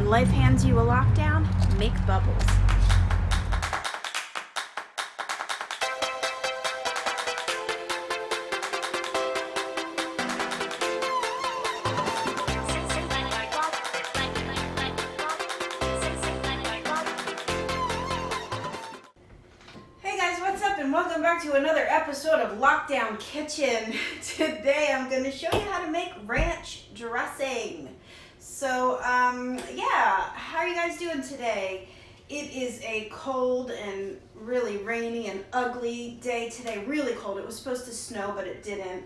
When life hands you a lockdown, make bubbles. Hey guys, what's up and welcome back to another episode of Lockdown Kitchen. Today I'm going to show you how to make ranch dressing. So, how are you guys doing today? It is a cold and really rainy and ugly day today. Really cold. It was supposed to snow, but it didn't.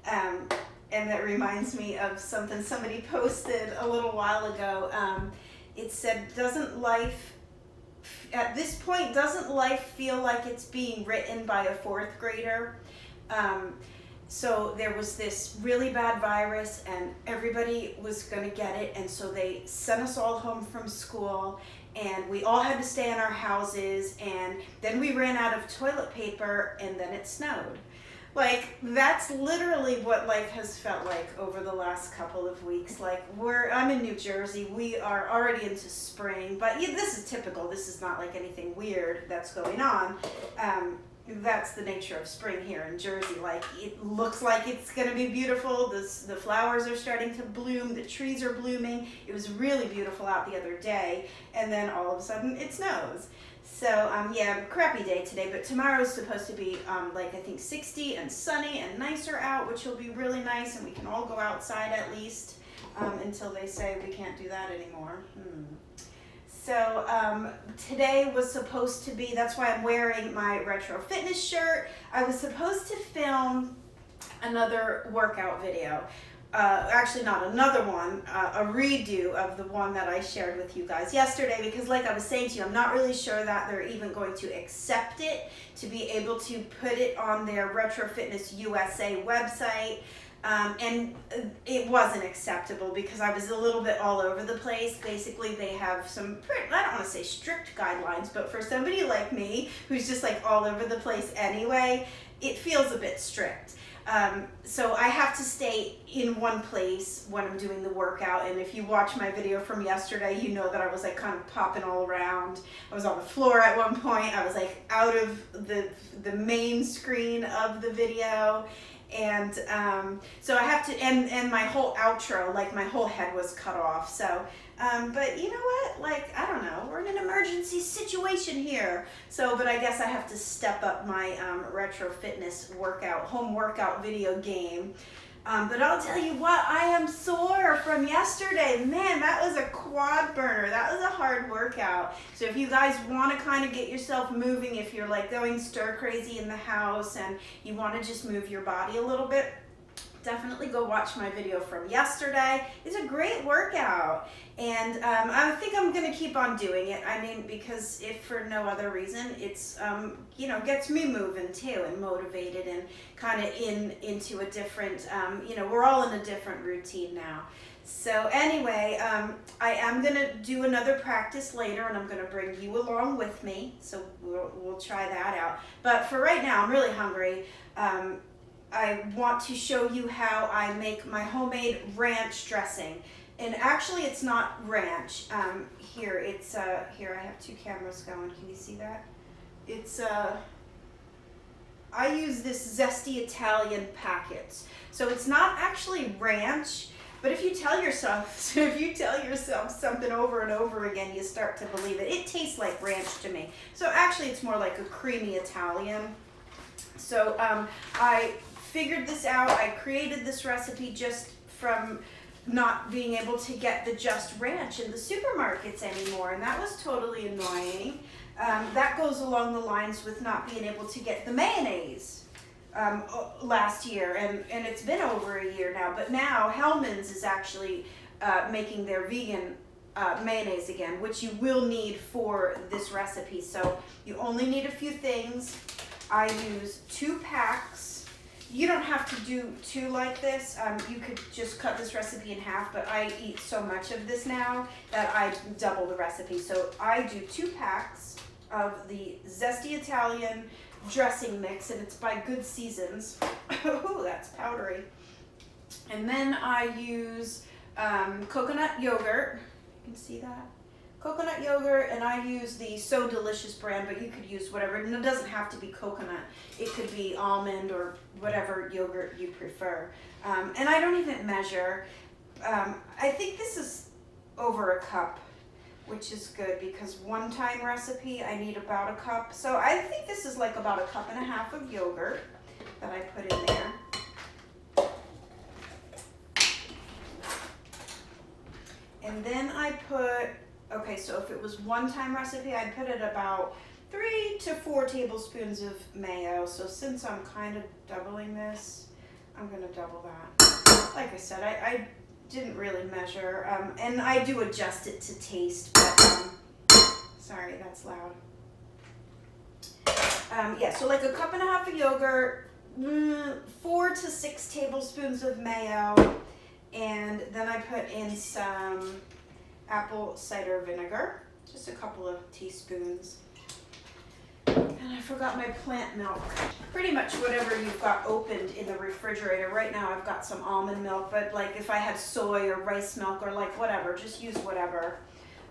And that reminds me of something somebody posted a little while ago. It said, at this point, doesn't life feel like it's being written by a fourth grader? So there was this really bad virus and everybody was going to get it, and so they sent us all home from school and we all had to stay in our houses, and then we ran out of toilet paper and then it snowed. Like, that's literally what life has felt like over the last couple of weeks. Like, I'm in New Jersey, we are already into spring, but yeah, this is typical. This is not like anything weird that's going on. That's the nature of spring here in Jersey. Like, it looks like it's going to be beautiful. The flowers are starting to bloom. The trees are blooming. It was really beautiful out the other day, and then all of a sudden it snows. So, crappy day today, but tomorrow is supposed to be, I think 60 and sunny and nicer out, which will be really nice, and we can all go outside at least until they say we can't do that anymore. So today was supposed to be, that's why I'm wearing my retro fitness shirt. I was supposed to film another workout video. Actually not another one, a redo of the one that I shared with you guys yesterday, because like I was saying to you, I'm not really sure that they're even going to accept it to be able to put it on their Retro Fitness USA website. And it wasn't acceptable because I was a little bit all over the place. Basically, they have some, I don't want to say strict guidelines, but for somebody like me who's just like all over the place anyway, it feels a bit strict. So I have to stay in one place when I'm doing the workout, and if you watch my video from yesterday, you know that I was like kind of popping all around. I was on the floor at one point. I was like out of the main screen of the video. And so I have to, and my whole outro, like my whole head was cut off. So, but you know what, like, I don't know, we're in an emergency situation here. So, but I guess I have to step up my retro fitness workout, home workout video game. But I'll tell you what, I am sore from yesterday. Man, that was a quad burner. That was a hard workout. So if you guys want to kind of get yourself moving, if you're like going stir crazy in the house and you want to just move your body a little bit, definitely go watch my video from yesterday. It's a great workout, and I think I'm going to keep on doing it. I mean, because if for no other reason, it's gets me moving too and motivated and kind of into a different, we're all in a different routine now. So anyway, I am going to do another practice later, and I'm going to bring you along with me. So we'll try that out. But for right now, I'm really hungry. I want to show you how I make my homemade ranch dressing. And actually it's not ranch. Here I have two cameras going. Can you see that? It's I use this Zesty Italian packets. So it's not actually ranch, but if you tell yourself something over and over again, you start to believe it. It tastes like ranch to me. So actually it's more like a creamy Italian. So I figured this out. I created this recipe just from not being able to get the Just Ranch in the supermarkets anymore, and that was totally annoying. That goes along the lines with not being able to get the mayonnaise last year, and it's been over a year now, but now Hellmann's is actually making their vegan mayonnaise again, which you will need for this recipe. So you only need a few things. I use 2 packs. You don't have to do 2 like this. You could just cut this recipe in half, but I eat so much of this now that I double the recipe. So I do 2 packs of the Zesty Italian dressing mix, and it's by Good Seasons. Ooh, that's powdery. And then I use coconut yogurt. can see that. Coconut yogurt, and I use the So Delicious brand, but you could use whatever. And it doesn't have to be coconut. It could be almond or whatever yogurt you prefer. And I don't even measure. I think this is over a cup, which is good because one-time recipe, I need about a cup. So I think this is like about 1.5 cups of yogurt that I put in there. And then I put, okay, so if it was one-time recipe, I'd put it about 3 to 4 tablespoons of mayo. So since I'm kind of doubling this, I'm gonna double that. Like I said, I didn't really measure, and I do adjust it to taste, but, sorry, that's loud. Yeah, so like 1.5 cups of yogurt, 4 to 6 tablespoons of mayo, and then I put in some apple cider vinegar, just a couple of teaspoons. And I forgot my plant milk. Pretty much whatever you've got opened in the refrigerator. Right now I've got some almond milk, but like if I had soy or rice milk or like whatever, just use whatever.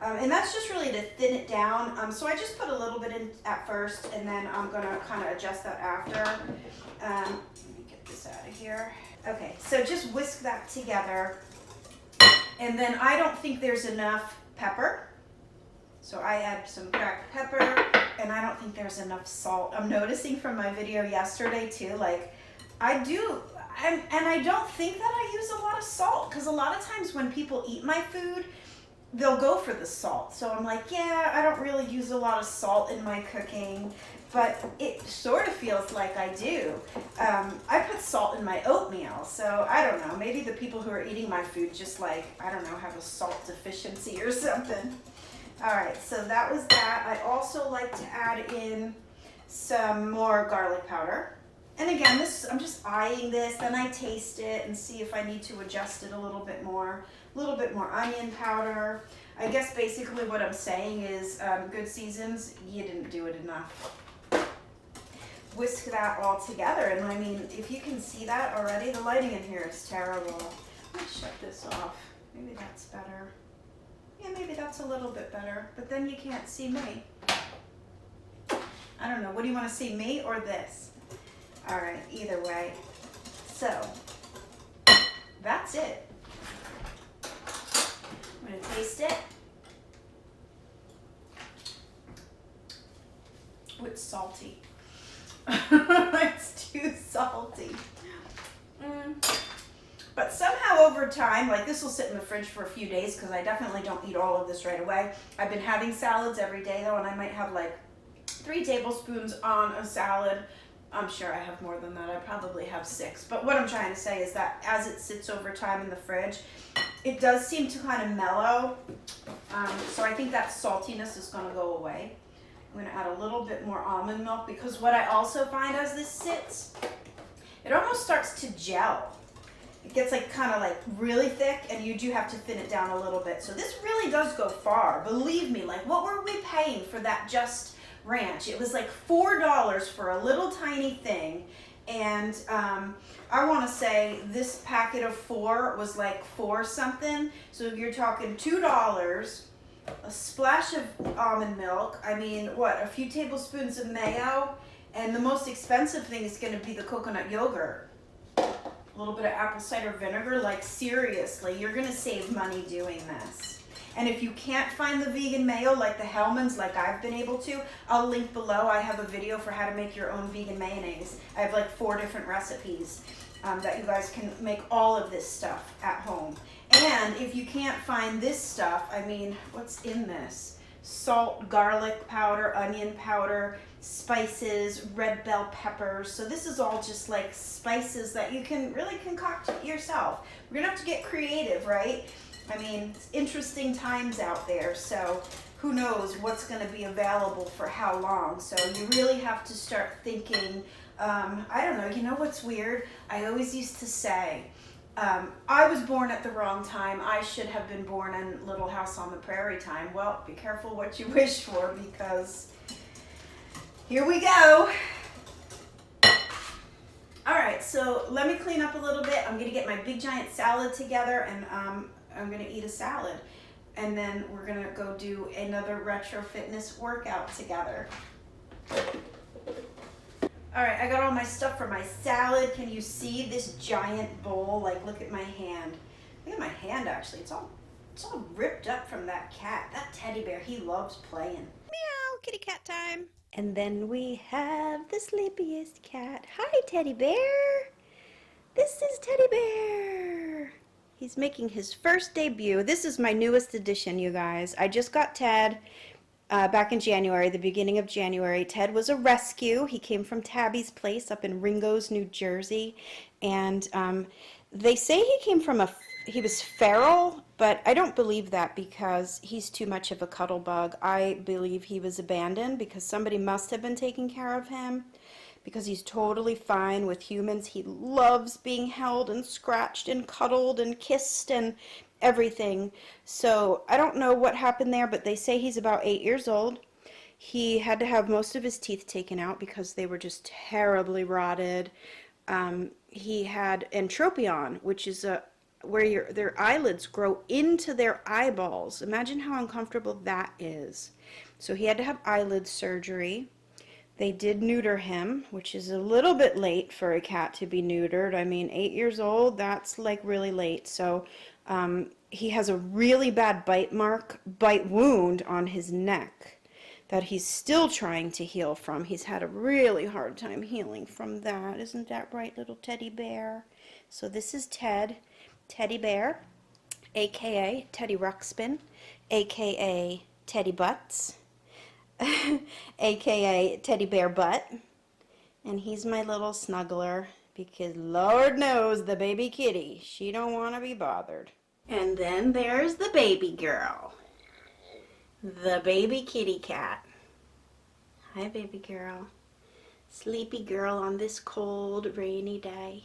And that's just really to thin it down. So I just put a little bit in at first, and then I'm gonna kind of adjust that after. Let me get this out of here. Okay, so just whisk that together. And then I don't think there's enough pepper. So I add some cracked pepper, and I don't think there's enough salt. I'm noticing from my video yesterday too, like I do, and I don't think that I use a lot of salt, because a lot of times when people eat my food, they'll go for the salt. So I'm like, yeah, I don't really use a lot of salt in my cooking, but it sort of feels like I do. I put salt in my oatmeal, so I don't know, maybe the people who are eating my food just like, I don't know, have a salt deficiency or something. All right, so that was that. I also like to add in some more garlic powder. And again, this, I'm just eyeing this, then I taste it and see if I need to adjust it a little bit more. A little bit more onion powder. I guess basically what I'm saying is, good seasons, you didn't do it enough. Whisk that all together, and I mean, if you can see that already, the lighting in here is terrible. Let me shut this off. Maybe that's better. Yeah, maybe that's a little bit better, but then you can't see me. I don't know, what do you want to see, me or this? All right, either way. So, that's it. I'm going to taste it. Oh, it's salty. It's too salty. But somehow over time, like this will sit in the fridge for a few days because I definitely don't eat all of this right away. I've been having salads every day though, and I might have like 3 tablespoons on a salad. I'm sure I have more than that. I probably have 6. But what I'm trying to say is that as it sits over time in the fridge, it does seem to kind of mellow. So I think that saltiness is going to go away. I'm going to add a little bit more almond milk, because what I also find as this sits, it almost starts to gel. It gets like kind of like really thick, and you do have to thin it down a little bit. So this really does go far. Believe me, like what were we paying for that Just Ranch? It was like $4 for a little tiny thing. And I want to say this packet of 4 was like 4 something. So you're talking $2, a splash of almond milk. I mean, what, a few tablespoons of mayo, and the most expensive thing is going to be the coconut yogurt. A little bit of apple cider vinegar. Like seriously, you're going to save money doing this. And if you can't find the vegan mayo like the Hellmann's, like I've been able to, I'll link below. I have a video for how to make your own vegan mayonnaise. I have like 4 different recipes that you guys can make all of this stuff at home. And if you can't find this stuff, I mean, what's in this? Salt, garlic powder, onion powder, spices, red bell peppers. So this is all just like spices that you can really concoct yourself. We're gonna have to get creative, right? I mean, it's interesting times out there, so who knows what's going to be available for how long. So you really have to start thinking, I don't know, you know what's weird? I always used to say, I was born at the wrong time. I should have been born in Little House on the Prairie time. Well, be careful what you wish for, because here we go. All right, so let me clean up a little bit. I'm going to get my big giant salad together, and I'm going to eat a salad. and then we're gonna go do another retro fitness workout together. All right, I got all my stuff for my salad. Can you see this giant bowl? Like, look at my hand. Look at my hand, actually. It's all ripped up from that cat. That teddy bear, he loves playing. Meow, kitty cat time. And then we have the sleepiest cat. Hi, teddy bear. This is Teddy Bear. He's making his first debut. This is my newest addition, you guys. I just got Ted back in January, the beginning of January. Ted was a rescue. He came from Tabby's place up in Ringo's, New Jersey. And they say he was feral, but I don't believe that because he's too much of a cuddle bug. I believe he was abandoned because somebody must have been taking care of him, because he's totally fine with humans. He loves being held and scratched and cuddled and kissed and everything. So I don't know what happened there, but they say he's about 8 years old. He had to have most of his teeth taken out because they were just terribly rotted. He had entropion, which is where their eyelids grow into their eyeballs. Imagine how uncomfortable that is. So he had to have eyelid surgery. They did neuter him, which is a little bit late for a cat to be neutered. I mean, 8 years old, that's like really late. So he has a really bad bite wound on his neck that he's still trying to heal from. He's had a really hard time healing from that. Isn't that right, little teddy bear? So this is Teddy Bear, aka Teddy Ruxpin, aka Teddy Butts, aka Teddy Bear Butt, and he's my little snuggler because Lord knows the baby kitty, she don't want to be bothered. And then there's the baby girl, the baby kitty cat. Hi, baby girl. Sleepy girl on this cold, rainy day.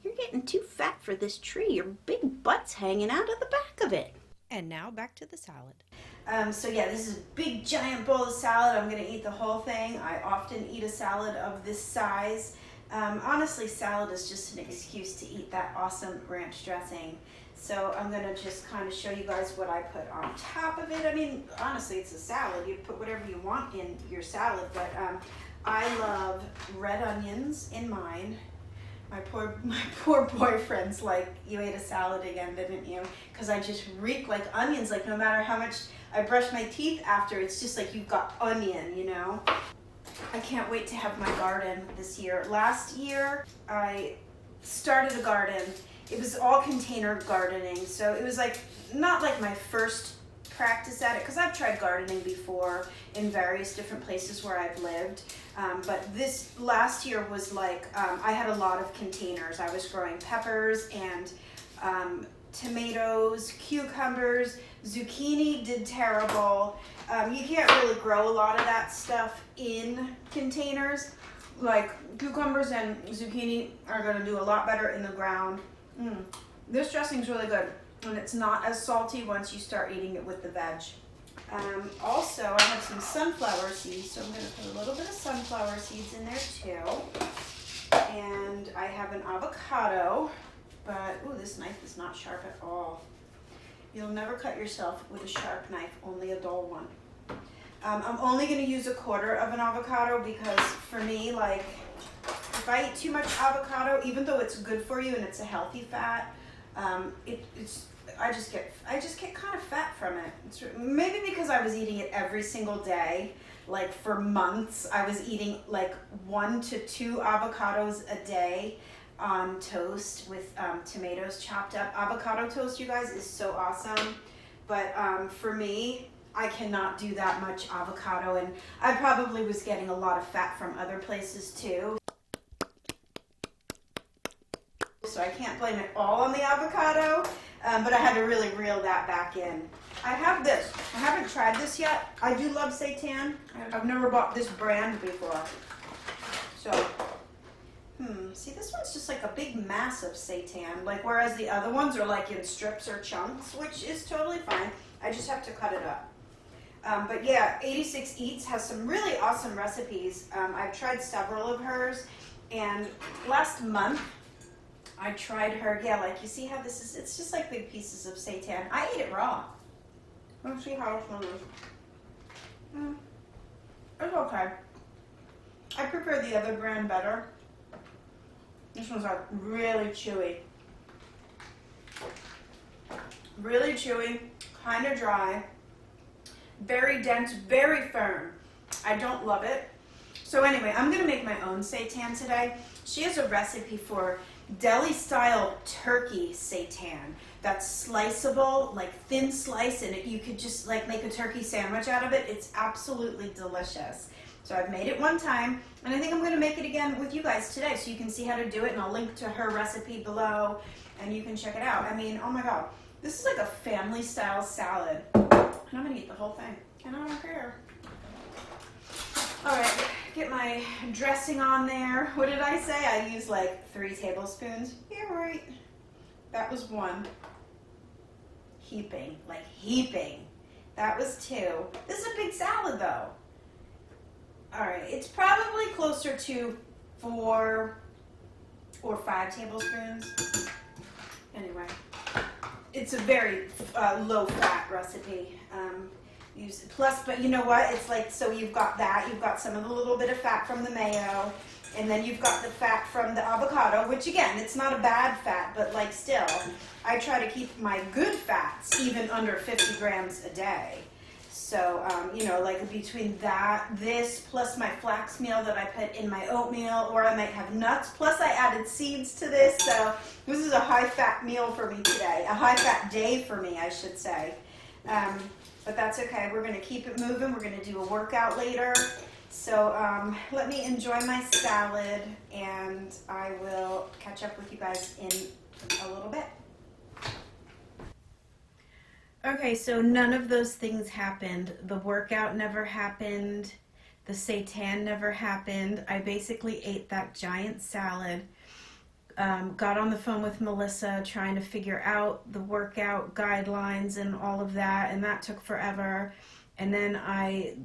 You're getting too fat for this tree. Your big butt's hanging out of the back of it. And now back to the salad. So yeah, this is a big giant bowl of salad. I'm gonna eat the whole thing. I often eat a salad of this size. Honestly, salad is just an excuse to eat that awesome ranch dressing. So I'm gonna just kind of show you guys what I put on top of it. I mean, honestly, it's a salad. You put whatever you want in your salad, but I love red onions in mine. My poor boyfriend's like, you ate a salad again, didn't you? Because I just reek like onions. Like, no matter how much I brush my teeth after, it's just like you've got onion, you know? I can't wait to have my garden this year. Last year, I started a garden. It was all container gardening, so it was like, not like my first practice at it, because I've tried gardening before in various different places where I've lived. But this last year was like, I had a lot of containers. I was growing peppers and tomatoes, cucumbers, zucchini did terrible. You can't really grow a lot of that stuff in containers. Like cucumbers and zucchini are gonna do a lot better in the ground. This dressing's really good, and it's not as salty once you start eating it with the veg. Also, I have some sunflower seeds, so I'm going to put a little bit of sunflower seeds in there too. And I have an avocado, but, ooh, this knife is not sharp at all. You'll never cut yourself with a sharp knife, only a dull one. I'm only going to use 1/4 of an avocado because for me, like, if I eat too much avocado, even though it's good for you and it's a healthy fat, I just get kind of fat from it. It's maybe because I was eating it every single day, like for months. I was eating like 1 to 2 avocados a day on toast with tomatoes chopped up. Avocado toast, you guys, is so awesome. But for me, I cannot do that much avocado, and I probably was getting a lot of fat from other places too. So I can't blame it all on the avocado, but I had to really reel that back in. I have this. I haven't tried this yet. I do love seitan. I've never bought this brand before. So, see, this one's just like a big mass of seitan, like whereas the other ones are like in strips or chunks, which is totally fine. I just have to cut it up. But yeah, 86 Eats has some really awesome recipes. I've tried several of hers, and last month I tried her, yeah, like you see how this is, it's just like big pieces of seitan. I ate it raw. Let's see how this one is. It's okay. I prefer the other brand better. This one's like really chewy. Really chewy, kind of dry, very dense, very firm. I don't love it. So anyway, I'm gonna make my own seitan today. She has a recipe for deli style turkey seitan that's sliceable, like thin slice, and you could just like make a turkey sandwich out of it. It's absolutely delicious. So I've made it one time, and I think I'm gonna make it again with you guys today so you can see how to do it, and I'll link to her recipe below and you can check it out. I mean, oh my God, this is like a family style salad. And I'm gonna eat the whole thing, and I don't care. All right, get my dressing on there. What did I say? I used like 3 tablespoons. Yeah, right. That was 1. Heaping, like heaping. That was 2. This is a big salad though. All right, it's probably closer to 4 or 5 tablespoons. Anyway, it's a very low fat recipe. But you know what? It's like, so you've got that, you've got some of the little bit of fat from the mayo, and then you've got the fat from the avocado, which again, it's not a bad fat, but like still, I try to keep my good fats even under 50 grams a day. So, you know, like between this, plus my flax meal that I put in my oatmeal, or I might have nuts, plus I added seeds to this, so this is a high-fat meal for me today, a high-fat day for me, I should say. But that's okay, we're going to keep it moving, we're going to do a workout later. So let me enjoy my salad, and I will catch up with you guys in a little bit. Okay, so none of those things happened. The workout never happened. The seitan never happened. I basically ate that giant salad. Got on the phone with Melissa trying to figure out the workout guidelines and all of that, and that took forever. And then I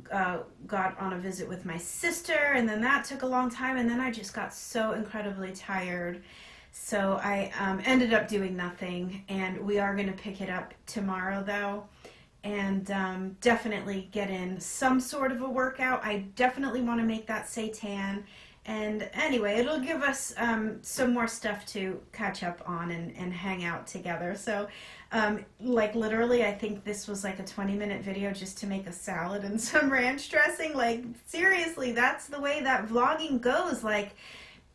got on a visit with my sister, and then that took a long time, and then I just got so incredibly tired. So I ended up doing nothing, and we are going to pick it up tomorrow though, and definitely get in some sort of a workout. I definitely want to make that seitan, and anyway, it'll give us some more stuff to catch up on and hang out together. So like literally, I think this was like a 20-minute video just to make a salad and some ranch dressing. Like seriously, that's the way that vlogging goes. Like,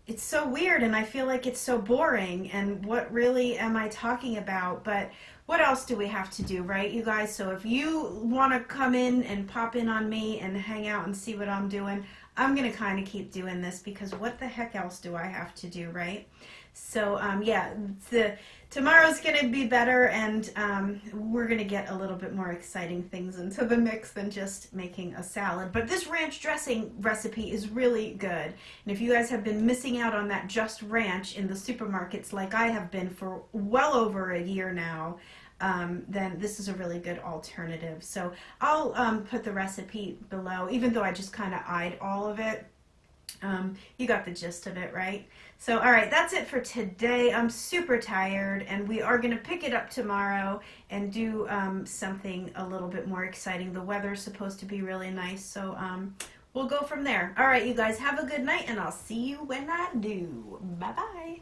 it's so weird, and I feel like it's so boring, and what really am I talking about? But what else do we have to do, right, you guys? So if you want to come in and pop in on me and hang out and see what I'm doing, I'm going to kind of keep doing this, because what the heck else do I have to do, right? So yeah, tomorrow's going to be better, and we're going to get a little bit more exciting things into the mix than just making a salad. But this ranch dressing recipe is really good. And if you guys have been missing out on that Just Ranch in the supermarkets like I have been for well over a year now, then this is a really good alternative. So I'll put the recipe below, even though I just kind of eyed all of it. You got the gist of it, right? So, all right, that's it for today. I'm super tired, and we are going to pick it up tomorrow and do something a little bit more exciting. The weather's supposed to be really nice, so we'll go from there. All right, you guys, have a good night, and I'll see you when I do. Bye-bye.